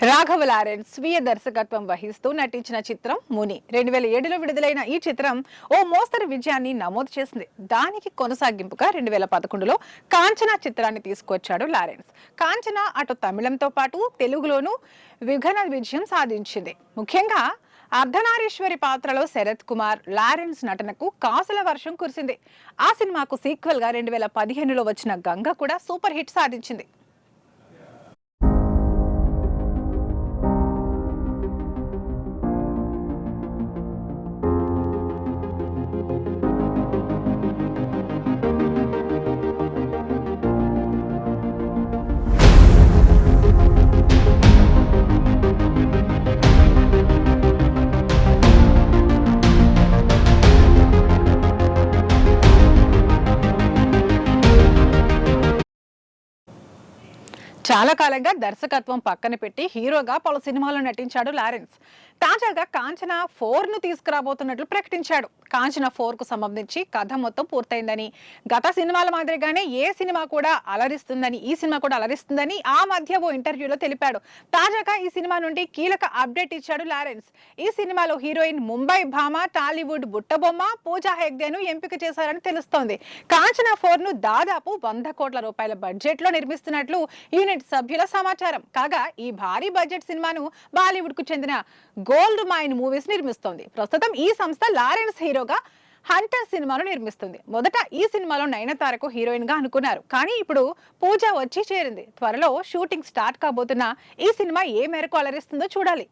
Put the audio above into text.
Raghava Lawrence స్వీయ దర్శకత్వం వహిస్తూ నటించిన చిత్రం ముని 2007లో విడుదలైన ఈ చిత్రం ఓ మోస్తరు విజయాన్ని నమోదు చేసింది. దానికి కొనసాగింపుగా 2011లో కాంచనా చిత్రాన్ని తీసుకొచ్చాడు లారెన్స్. కాంచనా అటు తమిళంతో పాటు తెలుగులోనూ విఘన విజయం సాధించింది. ముఖ్యంగా అర్ధనారీశ్వరి పాత్రలో శరత్ కుమార్, లారెన్స్ నటనకు కాసుల వర్షం కురిసింది. ఆ సినిమాకు సీక్వెల్ గా 2015లో వచ్చిన గంగ కూడా సూపర్ హిట్ సాధించింది. చాలా కాలంగా దర్శకత్వం పక్కన పెట్టి హీరోగా పలు సినిమాల్లో నటించాడు లారెన్స్. తాజాగా కాంచనా 4ను తీసుకురాబోతున్నట్లు ప్రకటించాడు. కాంచనా 4కు సంబంధించి కథ మొత్తం పూర్తయిందని, గత సినిమాల మాదిరిగానే ఈ సినిమా కూడా అలరిస్తుందని ఆ మధ్య ఓ ఇంటర్వ్యూలో తెలిపాడు. తాజాగా ఈ సినిమా నుండి కీలక అప్డేట్ ఇచ్చాడు లారెన్స్. ఈ సినిమాలో హీరోయిన్ ముంబై భామ, టాలీవుడ్ బుట్టబొమ్మ పూజా హెగ్డేను ఎంపిక చేశారని తెలుస్తోంది. కాంచనా 4ను దాదాపు 100 కోట్ల రూపాయల బడ్జెట్ లో నిర్మిస్తున్నట్లు యూనిట్ సభ్యుల సమాచారం. కాగా ఈ భారీ బడ్జెట్ సినిమాను బాలీవుడ్ కు చెందిన గోల్డ్ మైన్ మూవీస్ నిర్మిస్తోంది. ప్రస్తుతం ఈ సంస్థ లారెన్స్ హీరోగా హంటర్ సినిమాను నిర్మిస్తుంది. మొదట ఈ సినిమాలో నయనతారకు హీరోయిన్ గా అనుకున్నారు, కానీ ఇప్పుడు పూజ వచ్చి చేరింది. త్వరలో షూటింగ్ స్టార్ట్ కాబోతున్న ఈ సినిమా ఏ మేరకు అలరిస్తుందో చూడాలి.